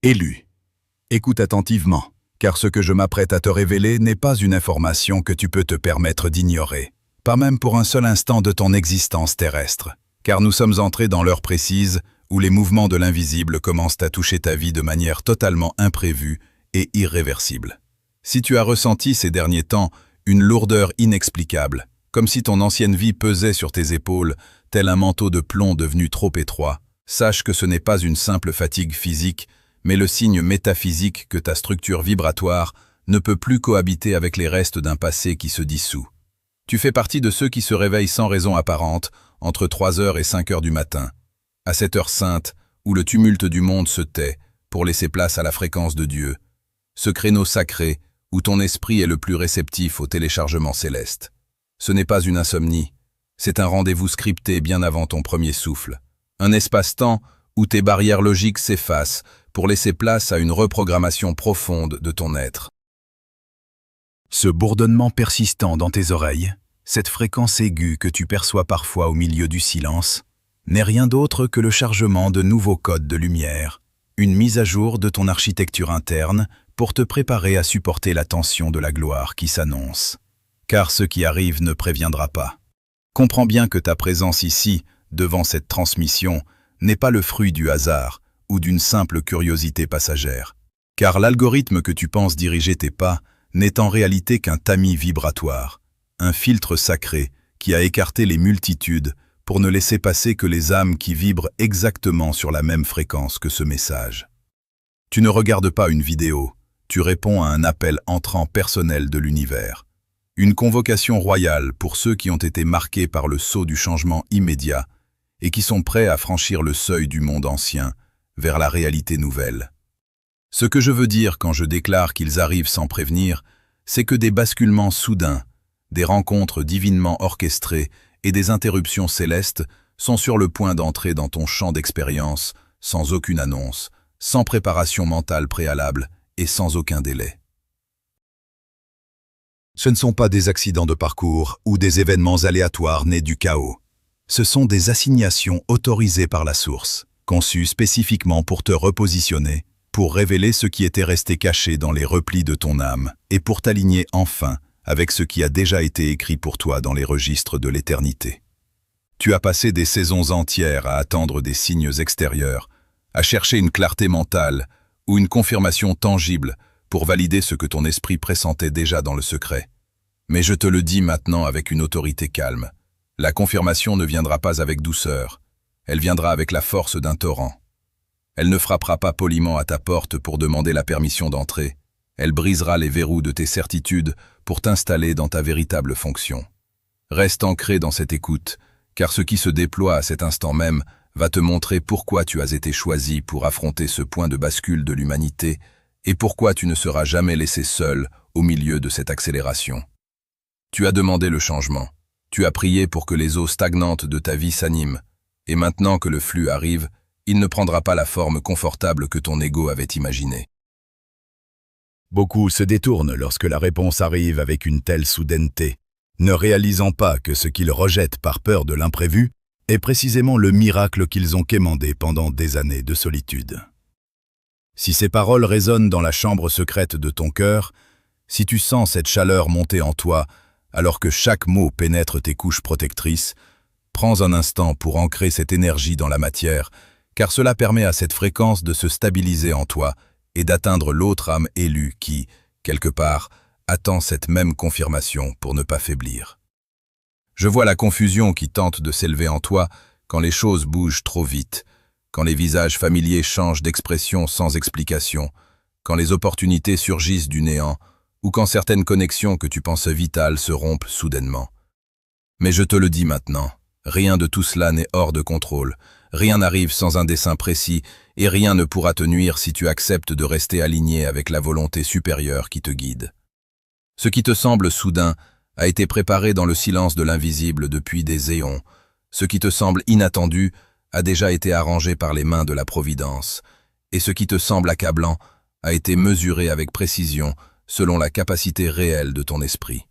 Élu. Écoute attentivement, car ce que je m'apprête à te révéler n'est pas une information que tu peux te permettre d'ignorer, pas même pour un seul instant de ton existence terrestre, car nous sommes entrés dans l'heure précise où les mouvements de l'invisible commencent à toucher ta vie de manière totalement imprévue et irréversible. Si tu as ressenti ces derniers temps une lourdeur inexplicable, comme si ton ancienne vie pesait sur tes épaules, tel un manteau de plomb devenu trop étroit, sache que ce n'est pas une simple fatigue physique, mais le signe métaphysique que ta structure vibratoire ne peut plus cohabiter avec les restes d'un passé qui se dissout. Tu fais partie de ceux qui se réveillent sans raison apparente, entre 3 heures et 5 heures du matin, à cette heure sainte où le tumulte du monde se tait pour laisser place à la fréquence de Dieu, ce créneau sacré où ton esprit est le plus réceptif au téléchargement céleste. Ce n'est pas une insomnie, c'est un rendez-vous scripté bien avant ton premier souffle, un espace-temps où tes barrières logiques s'effacent pour laisser place à une reprogrammation profonde de ton être. Ce bourdonnement persistant dans tes oreilles, cette fréquence aiguë que tu perçois parfois au milieu du silence, n'est rien d'autre que le chargement de nouveaux codes de lumière, une mise à jour de ton architecture interne pour te préparer à supporter la tension de la gloire qui s'annonce. Car ce qui arrive ne préviendra pas. Comprends bien que ta présence ici, devant cette transmission, n'est pas le fruit du hasard ou d'une simple curiosité passagère. Car l'algorithme que tu penses diriger tes pas n'est en réalité qu'un tamis vibratoire, un filtre sacré qui a écarté les multitudes pour ne laisser passer que les âmes qui vibrent exactement sur la même fréquence que ce message. Tu ne regardes pas une vidéo, tu réponds à un appel entrant personnel de l'univers. Une convocation royale pour ceux qui ont été marqués par le sceau du changement immédiat et qui sont prêts à franchir le seuil du monde ancien vers la réalité nouvelle. Ce que je veux dire quand je déclare qu'ils arrivent sans prévenir, c'est que des basculements soudains, des rencontres divinement orchestrées et des interruptions célestes sont sur le point d'entrer dans ton champ d'expérience sans aucune annonce, sans préparation mentale préalable et sans aucun délai. Ce ne sont pas des accidents de parcours ou des événements aléatoires nés du chaos. Ce sont des assignations autorisées par la source, conçues spécifiquement pour te repositionner, pour révéler ce qui était resté caché dans les replis de ton âme et pour t'aligner enfin avec ce qui a déjà été écrit pour toi dans les registres de l'éternité. Tu as passé des saisons entières à attendre des signes extérieurs, à chercher une clarté mentale ou une confirmation tangible pour valider ce que ton esprit pressentait déjà dans le secret. Mais je te le dis maintenant avec une autorité calme. La confirmation ne viendra pas avec douceur, elle viendra avec la force d'un torrent. Elle ne frappera pas poliment à ta porte pour demander la permission d'entrer, elle brisera les verrous de tes certitudes pour t'installer dans ta véritable fonction. Reste ancré dans cette écoute, car ce qui se déploie à cet instant même va te montrer pourquoi tu as été choisi pour affronter ce point de bascule de l'humanité et pourquoi tu ne seras jamais laissé seul au milieu de cette accélération. Tu as demandé le changement, tu as prié pour que les eaux stagnantes de ta vie s'animent, et maintenant que le flux arrive, il ne prendra pas la forme confortable que ton ego avait imaginée. Beaucoup se détournent lorsque la réponse arrive avec une telle soudaineté, ne réalisant pas que ce qu'ils rejettent par peur de l'imprévu est précisément le miracle qu'ils ont quémandé pendant des années de solitude. Si ces paroles résonnent dans la chambre secrète de ton cœur, si tu sens cette chaleur monter en toi alors que chaque mot pénètre tes couches protectrices, prends un instant pour ancrer cette énergie dans la matière, car cela permet à cette fréquence de se stabiliser en toi et d'atteindre l'autre âme élue qui, quelque part, attend cette même confirmation pour ne pas faiblir. Je vois la confusion qui tente de s'élever en toi quand les choses bougent trop vite, quand les visages familiers changent d'expression sans explication, quand les opportunités surgissent du néant, ou quand certaines connexions que tu pensais vitales se rompent soudainement. Mais je te le dis maintenant, rien de tout cela n'est hors de contrôle, rien n'arrive sans un dessein précis, et rien ne pourra te nuire si tu acceptes de rester aligné avec la volonté supérieure qui te guide. Ce qui te semble soudain a été préparé dans le silence de l'invisible depuis des éons. Ce qui te semble inattendu a déjà été arrangé par les mains de la Providence, et ce qui te semble accablant a été mesuré avec précision selon la capacité réelle de ton esprit.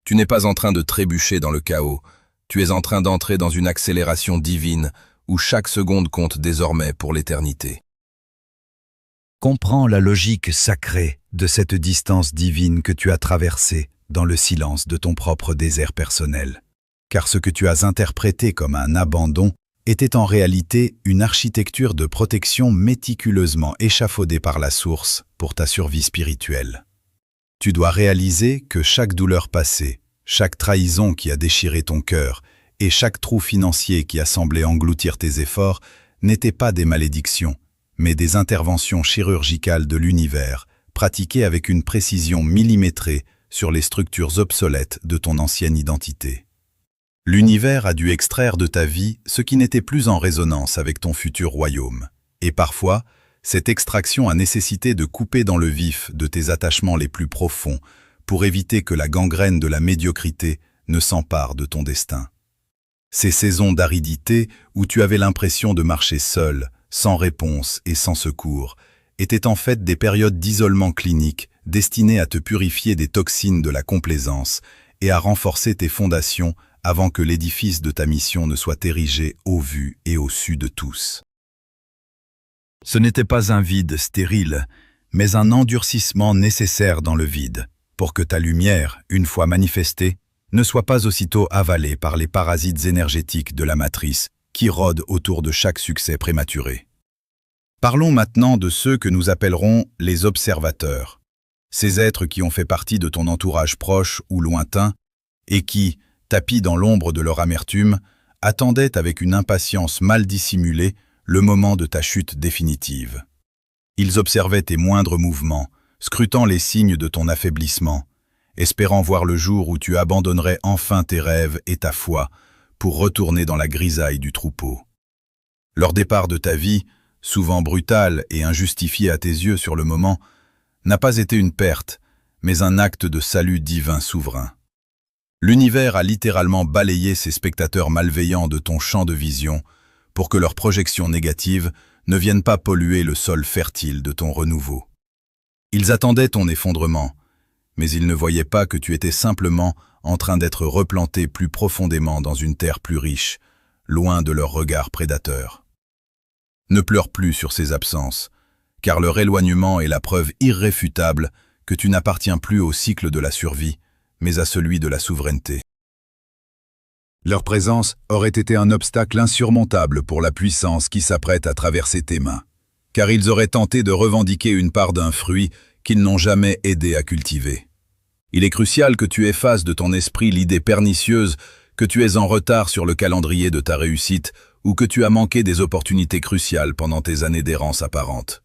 Tu n'es pas en train de trébucher dans le chaos, tu es en train d'entrer dans une accélération divine où chaque seconde compte désormais pour l'éternité. Comprends la logique sacrée de cette distance divine que tu as traversée dans le silence de ton propre désert personnel. Car ce que tu as interprété comme un abandon était en réalité une architecture de protection méticuleusement échafaudée par la source pour ta survie spirituelle. Tu dois réaliser que chaque douleur passée, chaque trahison qui a déchiré ton cœur et chaque trou financier qui a semblé engloutir tes efforts n'étaient pas des malédictions, mais des interventions chirurgicales de l'univers, pratiquées avec une précision millimétrée sur les structures obsolètes de ton ancienne identité. L'univers a dû extraire de ta vie ce qui n'était plus en résonance avec ton futur royaume. Et parfois, cette extraction a nécessité de couper dans le vif de tes attachements les plus profonds pour éviter que la gangrène de la médiocrité ne s'empare de ton destin. Ces saisons d'aridité où tu avais l'impression de marcher seul, sans réponse et sans secours, étaient en fait des périodes d'isolement clinique destinées à te purifier des toxines de la complaisance et à renforcer tes fondations avant que l'édifice de ta mission ne soit érigé au vu et au su de tous. Ce n'était pas un vide stérile, mais un endurcissement nécessaire dans le vide, pour que ta lumière, une fois manifestée, ne soit pas aussitôt avalée par les parasites énergétiques de la matrice qui rôdent autour de chaque succès prématuré. Parlons maintenant de ceux que nous appellerons les observateurs, ces êtres qui ont fait partie de ton entourage proche ou lointain et qui, tapis dans l'ombre de leur amertume, attendaient avec une impatience mal dissimulée le moment de ta chute définitive. Ils observaient tes moindres mouvements, scrutant les signes de ton affaiblissement, espérant voir le jour où tu abandonnerais enfin tes rêves et ta foi pour retourner dans la grisaille du troupeau. Leur départ de ta vie, souvent brutal et injustifié à tes yeux sur le moment, n'a pas été une perte, mais un acte de salut divin souverain. L'univers a littéralement balayé ces spectateurs malveillants de ton champ de vision pour que leurs projections négatives ne viennent pas polluer le sol fertile de ton renouveau. Ils attendaient ton effondrement, mais ils ne voyaient pas que tu étais simplement en train d'être replanté plus profondément dans une terre plus riche, loin de leur regard prédateur. Ne pleure plus sur ces absences, car leur éloignement est la preuve irréfutable que tu n'appartiens plus au cycle de la survie, mais à celui de la souveraineté. Leur présence aurait été un obstacle insurmontable pour la puissance qui s'apprête à traverser tes mains, car ils auraient tenté de revendiquer une part d'un fruit qu'ils n'ont jamais aidé à cultiver. Il est crucial que tu effaces de ton esprit l'idée pernicieuse que tu es en retard sur le calendrier de ta réussite ou que tu as manqué des opportunités cruciales pendant tes années d'errance apparente.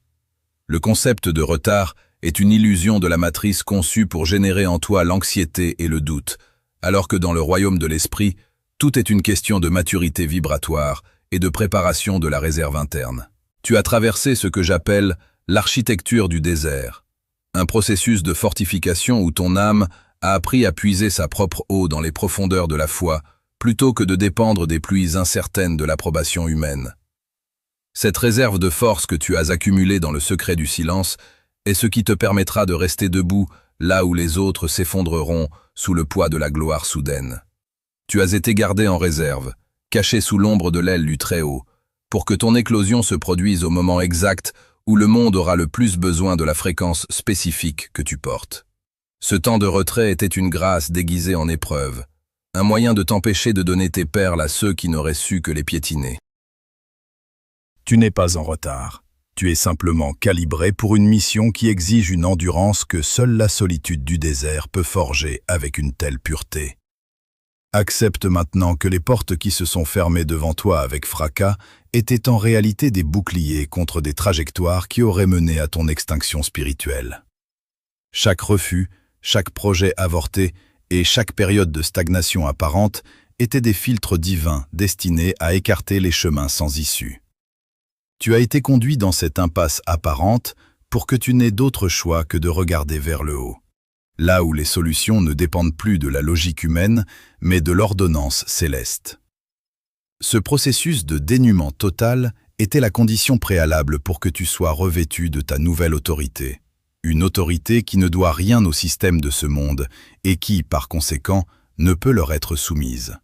Le concept de retard est une illusion de la matrice conçue pour générer en toi l'anxiété et le doute, alors que dans le royaume de l'esprit, tout est une question de maturité vibratoire et de préparation de la réserve interne. Tu as traversé ce que j'appelle l'architecture du désert, un processus de fortification où ton âme a appris à puiser sa propre eau dans les profondeurs de la foi, plutôt que de dépendre des pluies incertaines de l'approbation humaine. Cette réserve de force que tu as accumulée dans le secret du silence est ce qui te permettra de rester debout là où les autres s'effondreront sous le poids de la gloire soudaine. Tu as été gardé en réserve, caché sous l'ombre de l'aile du Très-Haut, pour que ton éclosion se produise au moment exact où le monde aura le plus besoin de la fréquence spécifique que tu portes. Ce temps de retrait était une grâce déguisée en épreuve, un moyen de t'empêcher de donner tes perles à ceux qui n'auraient su que les piétiner. Tu n'es pas en retard. Tu es simplement calibré pour une mission qui exige une endurance que seule la solitude du désert peut forger avec une telle pureté. Accepte maintenant que les portes qui se sont fermées devant toi avec fracas étaient en réalité des boucliers contre des trajectoires qui auraient mené à ton extinction spirituelle. Chaque refus, chaque projet avorté et chaque période de stagnation apparente étaient des filtres divins destinés à écarter les chemins sans issue. Tu as été conduit dans cette impasse apparente pour que tu n'aies d'autre choix que de regarder vers le haut, là où les solutions ne dépendent plus de la logique humaine, mais de l'ordonnance céleste. Ce processus de dénuement total était la condition préalable pour que tu sois revêtu de ta nouvelle autorité. Une autorité qui ne doit rien au système de ce monde et qui, par conséquent, ne peut leur être soumise.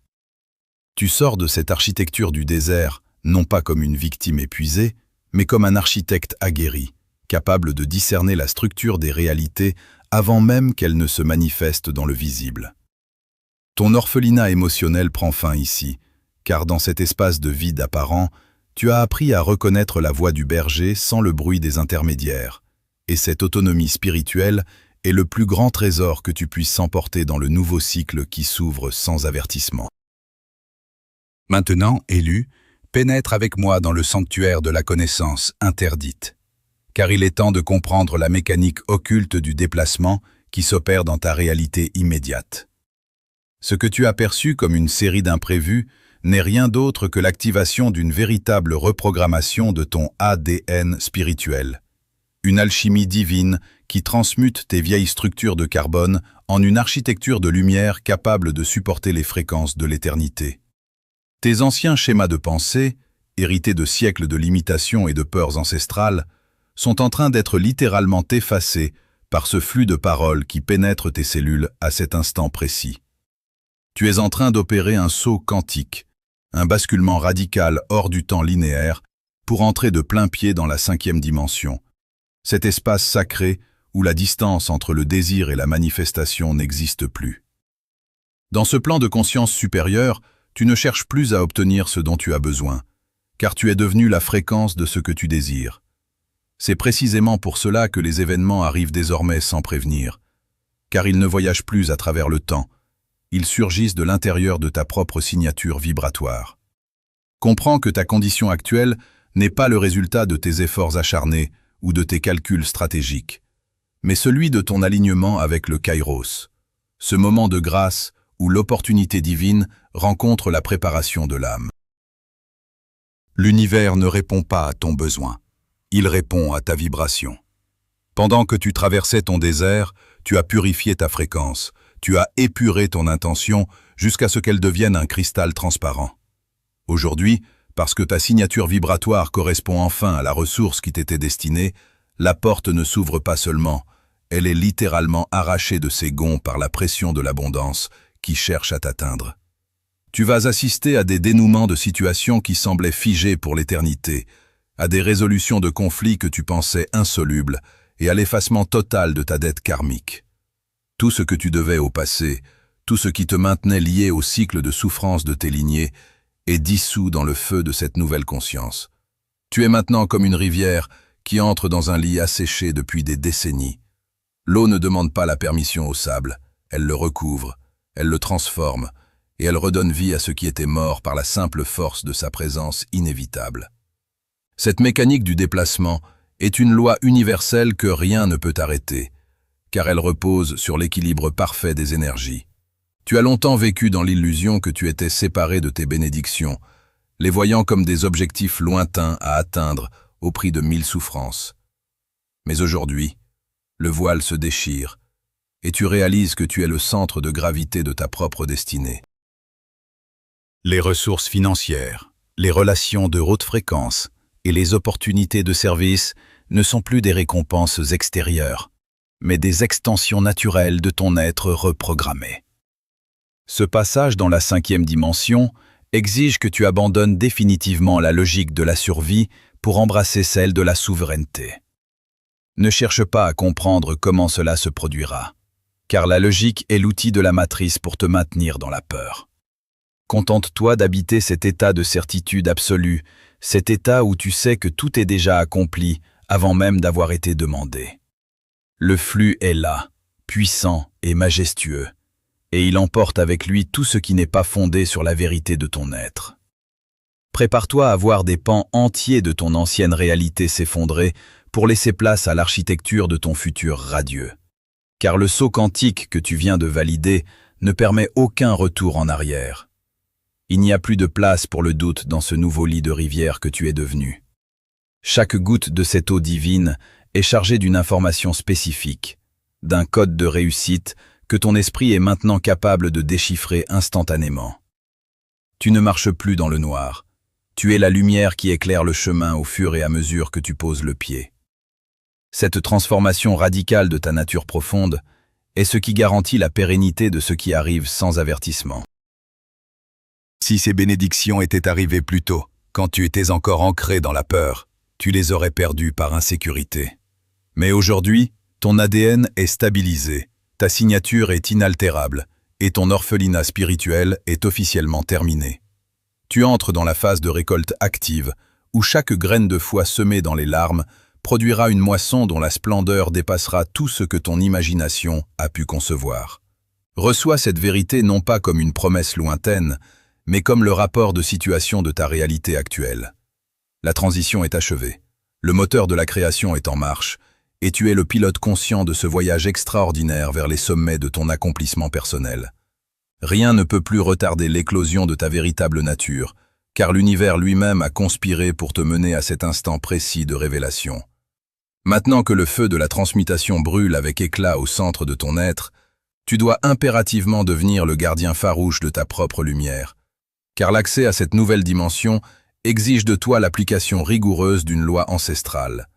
Tu sors de cette architecture du désert, non pas comme une victime épuisée, mais comme un architecte aguerri, capable de discerner la structure des réalités avant même qu'elles ne se manifestent dans le visible. Ton orphelinat émotionnel prend fin ici, car dans cet espace de vide apparent, tu as appris à reconnaître la voix du berger sans le bruit des intermédiaires, et cette autonomie spirituelle est le plus grand trésor que tu puisses emporter dans le nouveau cycle qui s'ouvre sans avertissement. Maintenant, élu, pénètre avec moi dans le sanctuaire de la connaissance interdite, car il est temps de comprendre la mécanique occulte du déplacement qui s'opère dans ta réalité immédiate. Ce que tu as perçu comme une série d'imprévus n'est rien d'autre que l'activation d'une véritable reprogrammation de ton ADN spirituel. Une alchimie divine qui transmute tes vieilles structures de carbone en une architecture de lumière capable de supporter les fréquences de l'éternité. Tes anciens schémas de pensée, hérités de siècles de limitations et de peurs ancestrales, sont en train d'être littéralement effacés par ce flux de paroles qui pénètre tes cellules à cet instant précis. Tu es en train d'opérer un saut quantique, un basculement radical hors du temps linéaire pour entrer de plein pied dans la 5e dimension, cet espace sacré où la distance entre le désir et la manifestation n'existe plus. Dans ce plan de conscience supérieure, tu ne cherches plus à obtenir ce dont tu as besoin, car tu es devenu la fréquence de ce que tu désires. C'est précisément pour cela que les événements arrivent désormais sans prévenir, car ils ne voyagent plus à travers le temps, ils surgissent de l'intérieur de ta propre signature vibratoire. Comprends que ta condition actuelle n'est pas le résultat de tes efforts acharnés ou de tes calculs stratégiques, mais celui de ton alignement avec le Kairos, ce moment de grâce où l'opportunité divine rencontre la préparation de l'âme. L'univers ne répond pas à ton besoin, il répond à ta vibration. Pendant que tu traversais ton désert, tu as purifié ta fréquence, tu as épuré ton intention jusqu'à ce qu'elle devienne un cristal transparent. Aujourd'hui, parce que ta signature vibratoire correspond enfin à la ressource qui t'était destinée, la porte ne s'ouvre pas seulement, elle est littéralement arrachée de ses gonds par la pression de l'abondance qui cherche à t'atteindre. Tu vas assister à des dénouements de situations qui semblaient figées pour l'éternité, à des résolutions de conflits que tu pensais insolubles et à l'effacement total de ta dette karmique. Tout ce que tu devais au passé, tout ce qui te maintenait lié au cycle de souffrance de tes lignées, est dissous dans le feu de cette nouvelle conscience. Tu es maintenant comme une rivière qui entre dans un lit asséché depuis des décennies. L'eau ne demande pas la permission au sable, elle le recouvre, elle le transforme, et elle redonne vie à ce qui était mort par la simple force de sa présence inévitable. Cette mécanique du déplacement est une loi universelle que rien ne peut arrêter, car elle repose sur l'équilibre parfait des énergies. Tu as longtemps vécu dans l'illusion que tu étais séparé de tes bénédictions, les voyant comme des objectifs lointains à atteindre au prix de 1000 souffrances. Mais aujourd'hui, le voile se déchire, et tu réalises que tu es le centre de gravité de ta propre destinée. Les ressources financières, les relations de haute fréquence et les opportunités de service ne sont plus des récompenses extérieures, mais des extensions naturelles de ton être reprogrammé. Ce passage dans la 5e dimension exige que tu abandonnes définitivement la logique de la survie pour embrasser celle de la souveraineté. Ne cherche pas à comprendre comment cela se produira, car la logique est l'outil de la matrice pour te maintenir dans la peur. Contente-toi d'habiter cet état de certitude absolue, cet état où tu sais que tout est déjà accompli avant même d'avoir été demandé. Le flux est là, puissant et majestueux, et il emporte avec lui tout ce qui n'est pas fondé sur la vérité de ton être. Prépare-toi à voir des pans entiers de ton ancienne réalité s'effondrer pour laisser place à l'architecture de ton futur radieux. Car le saut quantique que tu viens de valider ne permet aucun retour en arrière. Il n'y a plus de place pour le doute dans ce nouveau lit de rivière que tu es devenu. Chaque goutte de cette eau divine est chargée d'une information spécifique, d'un code de réussite que ton esprit est maintenant capable de déchiffrer instantanément. Tu ne marches plus dans le noir. Tu es la lumière qui éclaire le chemin au fur et à mesure que tu poses le pied. Cette transformation radicale de ta nature profonde est ce qui garantit la pérennité de ce qui arrive sans avertissement. Si ces bénédictions étaient arrivées plus tôt, quand tu étais encore ancré dans la peur, tu les aurais perdues par insécurité. Mais aujourd'hui, ton ADN est stabilisé, ta signature est inaltérable, et ton orphelinat spirituel est officiellement terminé. Tu entres dans la phase de récolte active, où chaque graine de foi semée dans les larmes produira une moisson dont la splendeur dépassera tout ce que ton imagination a pu concevoir. Reçois cette vérité non pas comme une promesse lointaine, mais comme le rapport de situation de ta réalité actuelle. La transition est achevée, le moteur de la création est en marche, et tu es le pilote conscient de ce voyage extraordinaire vers les sommets de ton accomplissement personnel. Rien ne peut plus retarder l'éclosion de ta véritable nature, car l'univers lui-même a conspiré pour te mener à cet instant précis de révélation. Maintenant que le feu de la transmutation brûle avec éclat au centre de ton être, tu dois impérativement devenir le gardien farouche de ta propre lumière, car l'accès à cette nouvelle dimension exige de toi l'application rigoureuse d'une loi ancestrale,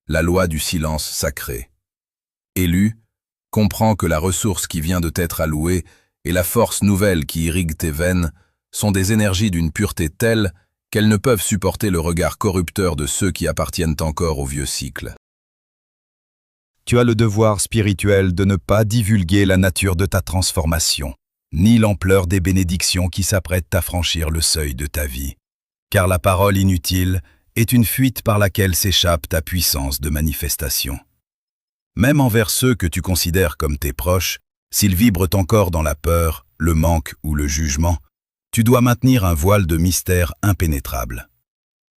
la loi du silence sacré. Élu, comprends que la ressource qui vient de t'être allouée et la force nouvelle qui irrigue tes veines sont des énergies d'une pureté telle qu'elles ne peuvent supporter le regard corrupteur de ceux qui appartiennent encore au vieux cycle. Tu as le devoir spirituel de ne pas divulguer la nature de ta transformation, ni l'ampleur des bénédictions qui s'apprêtent à franchir le seuil de ta vie, car la parole inutile est une fuite par laquelle s'échappe ta puissance de manifestation. Même envers ceux que tu considères comme tes proches, s'ils vibrent encore dans la peur, le manque ou le jugement, tu dois maintenir un voile de mystère impénétrable.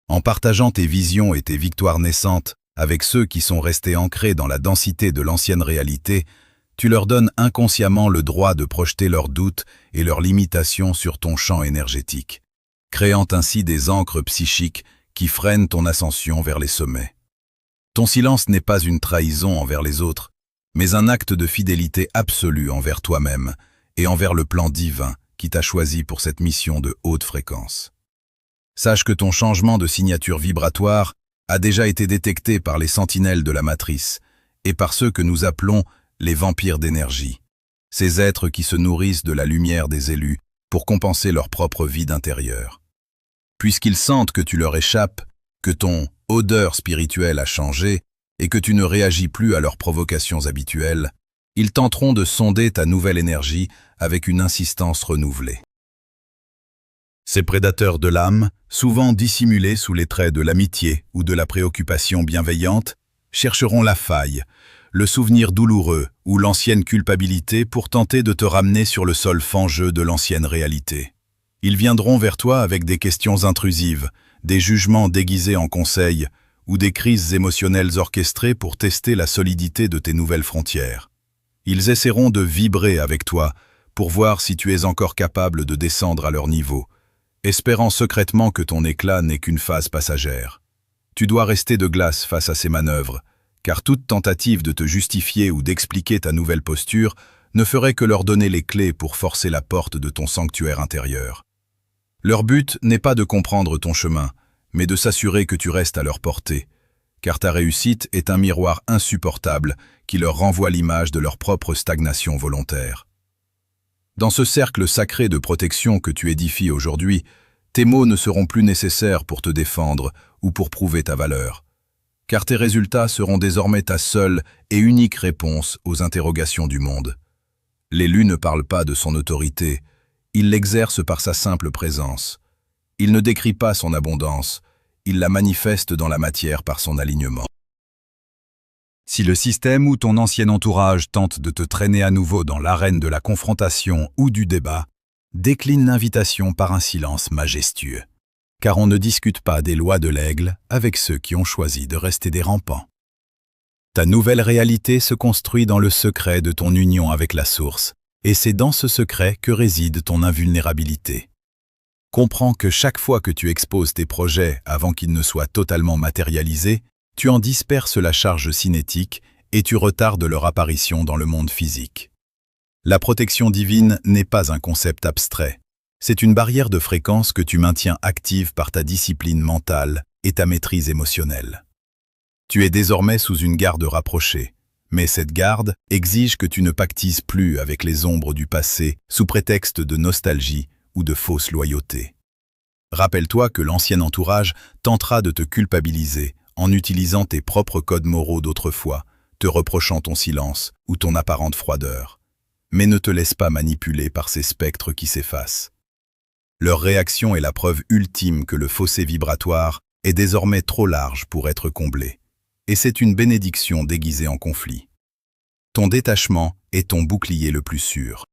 En partageant tes visions et tes victoires naissantes avec ceux qui sont restés ancrés dans la densité de l'ancienne réalité, tu leur donnes inconsciemment le droit de projeter leurs doutes et leurs limitations sur ton champ énergétique, créant ainsi des ancres psychiques qui freinent ton ascension vers les sommets. Ton silence n'est pas une trahison envers les autres, mais un acte de fidélité absolue envers toi-même et envers le plan divin qui t'a choisi pour cette mission de haute fréquence. Sache que ton changement de signature vibratoire a déjà été détecté par les sentinelles de la matrice et par ceux que nous appelons les vampires d'énergie, ces êtres qui se nourrissent de la lumière des élus pour compenser leur propre vide intérieur. Puisqu'ils sentent que tu leur échappes, que ton odeur spirituelle a changé et que tu ne réagis plus à leurs provocations habituelles, ils tenteront de sonder ta nouvelle énergie avec une insistance renouvelée. Ces prédateurs de l'âme, souvent dissimulés sous les traits de l'amitié ou de la préoccupation bienveillante, chercheront la faille, le souvenir douloureux ou l'ancienne culpabilité pour tenter de te ramener sur le sol fangeux de l'ancienne réalité. Ils viendront vers toi avec des questions intrusives, des jugements déguisés en conseils ou des crises émotionnelles orchestrées pour tester la solidité de tes nouvelles frontières. Ils essaieront de vibrer avec toi pour voir si tu es encore capable de descendre à leur niveau, espérant secrètement que ton éclat n'est qu'une phase passagère. Tu dois rester de glace face à ces manœuvres, car toute tentative de te justifier ou d'expliquer ta nouvelle posture ne ferait que leur donner les clés pour forcer la porte de ton sanctuaire intérieur. Leur but n'est pas de comprendre ton chemin, mais de s'assurer que tu restes à leur portée, car ta réussite est un miroir insupportable qui leur renvoie l'image de leur propre stagnation volontaire. Dans ce cercle sacré de protection que tu édifies aujourd'hui, tes mots ne seront plus nécessaires pour te défendre ou pour prouver ta valeur, car tes résultats seront désormais ta seule et unique réponse aux interrogations du monde. L'élu ne parle pas de son autorité, il l'exerce par sa simple présence. Il ne décrit pas son abondance, il la manifeste dans la matière par son alignement. Si le système ou ton ancien entourage tente de te traîner à nouveau dans l'arène de la confrontation ou du débat, décline l'invitation par un silence majestueux. Car on ne discute pas des lois de l'aigle avec ceux qui ont choisi de rester des rampants. Ta nouvelle réalité se construit dans le secret de ton union avec la source, et c'est dans ce secret que réside ton invulnérabilité. Comprends que chaque fois que tu exposes tes projets avant qu'ils ne soient totalement matérialisés, tu en disperses la charge cinétique et tu retardes leur apparition dans le monde physique. La protection divine n'est pas un concept abstrait. C'est une barrière de fréquence que tu maintiens active par ta discipline mentale et ta maîtrise émotionnelle. Tu es désormais sous une garde rapprochée, mais cette garde exige que tu ne pactises plus avec les ombres du passé sous prétexte de nostalgie ou de fausse loyauté. Rappelle-toi que l'ancien entourage tentera de te culpabiliser en utilisant tes propres codes moraux d'autrefois, te reprochant ton silence ou ton apparente froideur. Mais ne te laisse pas manipuler par ces spectres qui s'effacent. Leur réaction est la preuve ultime que le fossé vibratoire est désormais trop large pour être comblé. Et c'est une bénédiction déguisée en conflit. Ton détachement est ton bouclier le plus sûr.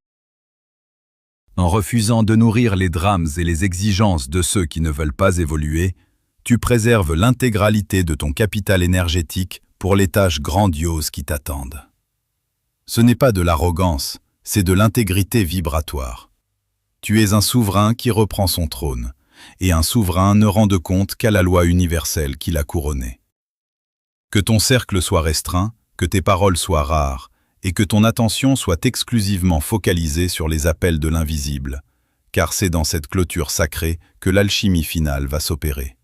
En refusant de nourrir les drames et les exigences de ceux qui ne veulent pas évoluer, tu préserves l'intégralité de ton capital énergétique pour les tâches grandioses qui t'attendent. Ce n'est pas de l'arrogance, c'est de l'intégrité vibratoire. Tu es un souverain qui reprend son trône, et un souverain ne rend de compte qu'à la loi universelle qui l'a couronné. Que ton cercle soit restreint, que tes paroles soient rares, et que ton attention soit exclusivement focalisée sur les appels de l'invisible, car c'est dans cette clôture sacrée que l'alchimie finale va s'opérer.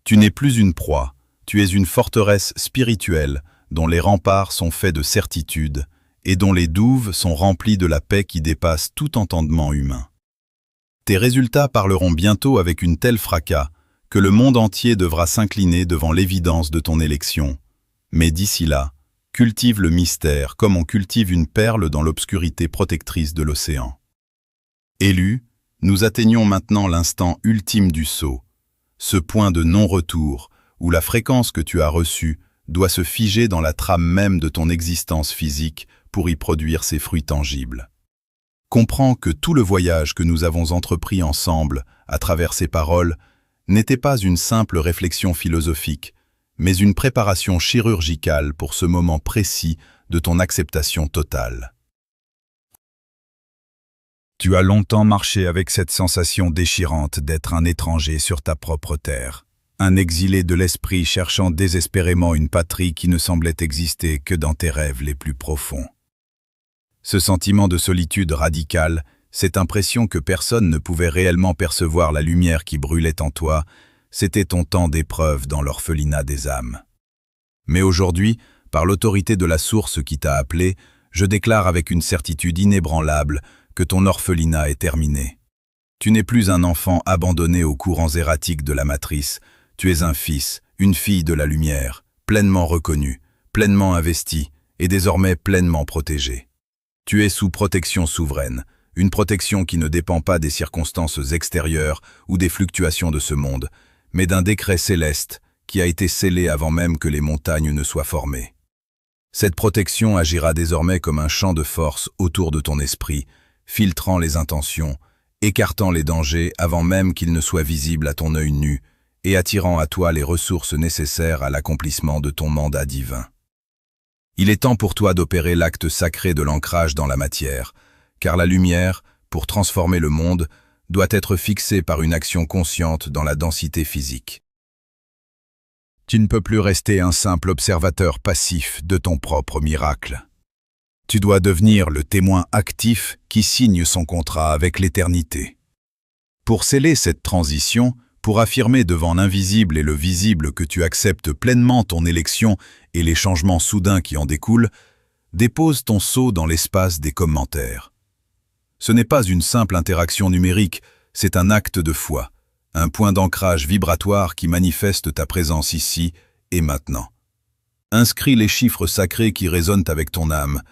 Tu n'es plus une proie, tu es une forteresse spirituelle dont les remparts sont faits de certitude et dont les douves sont remplies de la paix qui dépasse tout entendement humain. Tes résultats parleront bientôt avec une telle fracas que le monde entier devra s'incliner devant l'évidence de ton élection. Mais d'ici là, cultive le mystère comme on cultive une perle dans l'obscurité protectrice de l'océan. Élus, nous atteignons maintenant l'instant ultime du saut, ce point de non-retour où la fréquence que tu as reçue doit se figer dans la trame même de ton existence physique pour y produire ses fruits tangibles. Comprends que tout le voyage que nous avons entrepris ensemble à travers ces paroles n'était pas une simple réflexion philosophique, mais une préparation chirurgicale pour ce moment précis de ton acceptation totale. Tu as longtemps marché avec cette sensation déchirante d'être un étranger sur ta propre terre, un exilé de l'esprit cherchant désespérément une patrie qui ne semblait exister que dans tes rêves les plus profonds. Ce sentiment de solitude radicale, cette impression que personne ne pouvait réellement percevoir la lumière qui brûlait en toi, c'était ton temps d'épreuve dans l'orphelinat des âmes. Mais aujourd'hui, par l'autorité de la source qui t'a appelé, je déclare avec une certitude inébranlable que ton orphelinat est terminé. Tu n'es plus un enfant abandonné aux courants erratiques de la matrice, tu es un fils, une fille de la lumière, pleinement reconnu, pleinement investi et désormais pleinement protégé. Tu es sous protection souveraine, une protection qui ne dépend pas des circonstances extérieures ou des fluctuations de ce monde, mais d'un décret céleste qui a été scellé avant même que les montagnes ne soient formées. Cette protection agira désormais comme un champ de force autour de ton esprit, filtrant les intentions, écartant les dangers avant même qu'ils ne soient visibles à ton œil nu et attirant à toi les ressources nécessaires à l'accomplissement de ton mandat divin. Il est temps pour toi d'opérer l'acte sacré de l'ancrage dans la matière, car la lumière, pour transformer le monde, doit être fixée par une action consciente dans la densité physique. Tu ne peux plus rester un simple observateur passif de ton propre miracle. Tu dois devenir le témoin actif qui signe son contrat avec l'éternité. Pour sceller cette transition, pour affirmer devant l'invisible et le visible que tu acceptes pleinement ton élection et les changements soudains qui en découlent, dépose ton sceau dans l'espace des commentaires. Ce n'est pas une simple interaction numérique, c'est un acte de foi, un point d'ancrage vibratoire qui manifeste ta présence ici et maintenant. Inscris les chiffres sacrés qui résonnent avec ton âme,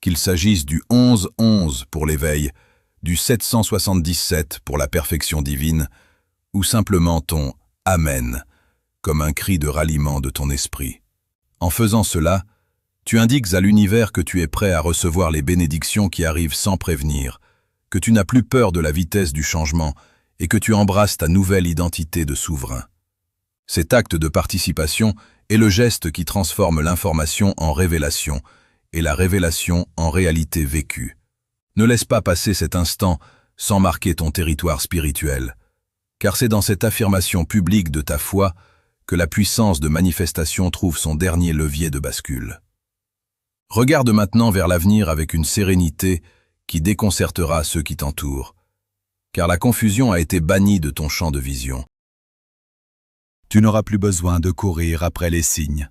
qu'il s'agisse du 11-11 pour l'éveil, du 777 pour la perfection divine, ou simplement ton « Amen » comme un cri de ralliement de ton esprit. En faisant cela, tu indiques à l'univers que tu es prêt à recevoir les bénédictions qui arrivent sans prévenir, que tu n'as plus peur de la vitesse du changement et que tu embrasses ta nouvelle identité de souverain. Cet acte de participation est le geste qui transforme l'information en révélation et la révélation en réalité vécue. Ne laisse pas passer cet instant sans marquer ton territoire spirituel, car c'est dans cette affirmation publique de ta foi que la puissance de manifestation trouve son dernier levier de bascule. Regarde maintenant vers l'avenir avec une sérénité qui déconcertera ceux qui t'entourent, car la confusion a été bannie de ton champ de vision. Tu n'auras plus besoin de courir après les signes,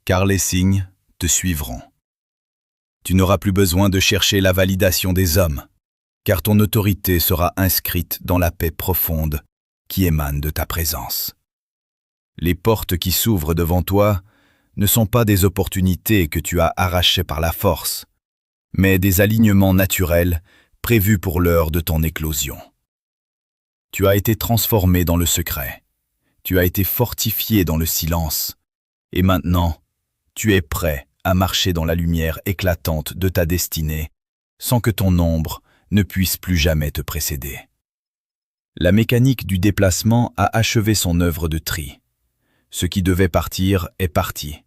car les signes te suivront. Tu n'auras plus besoin de chercher la validation des hommes, car ton autorité sera inscrite dans la paix profonde qui émane de ta présence. Les portes qui s'ouvrent devant toi ne sont pas des opportunités que tu as arrachées par la force, mais des alignements naturels prévus pour l'heure de ton éclosion. Tu as été transformé dans le secret, tu as été fortifié dans le silence, et maintenant, tu es prêt à marcher dans la lumière éclatante de ta destinée sans que ton ombre ne puisse plus jamais te précéder. La mécanique du déplacement a achevé son œuvre de tri. Ce qui devait partir est parti.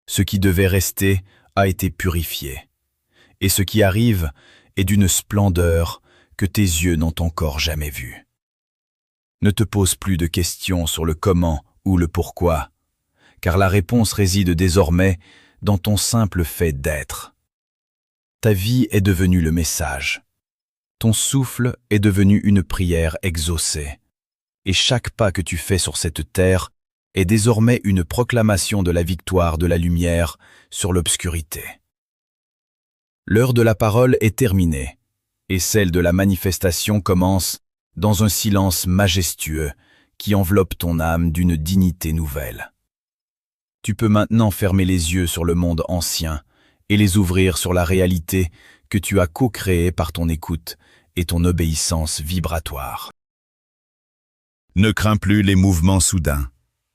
Ce qui devait rester a été purifié. Et ce qui arrive est d'une splendeur que tes yeux n'ont encore jamais vue. Ne te pose plus de questions sur le comment ou le pourquoi, car la réponse réside désormais dans ton simple fait d'être. Ta vie est devenue le message. Ton souffle est devenu une prière exaucée. Et chaque pas que tu fais sur cette terre est désormais une proclamation de la victoire de la lumière sur l'obscurité. L'heure de la parole est terminée, et celle de la manifestation commence dans un silence majestueux qui enveloppe ton âme d'une dignité nouvelle. Tu peux maintenant fermer les yeux sur le monde ancien et les ouvrir sur la réalité que tu as co-créée par ton écoute et ton obéissance vibratoire. Ne crains plus les mouvements soudains,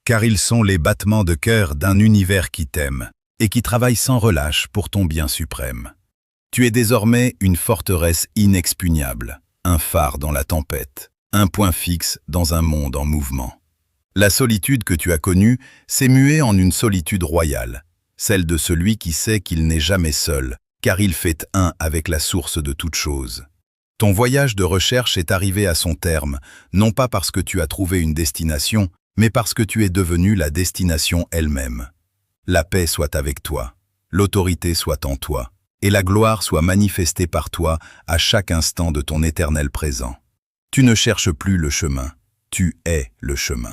car ils sont les battements de cœur d'un univers qui t'aime et qui travaille sans relâche pour ton bien suprême. Tu es désormais une forteresse inexpugnable, un phare dans la tempête, un point fixe dans un monde en mouvement. La solitude que tu as connue s'est muée en une solitude royale, celle de celui qui sait qu'il n'est jamais seul, car il fait un avec la source de toute chose. Ton voyage de recherche est arrivé à son terme, non pas parce que tu as trouvé une destination, mais parce que tu es devenu la destination elle-même. La paix soit avec toi, l'autorité soit en toi, et la gloire soit manifestée par toi à chaque instant de ton éternel présent. Tu ne cherches plus le chemin, tu es le chemin.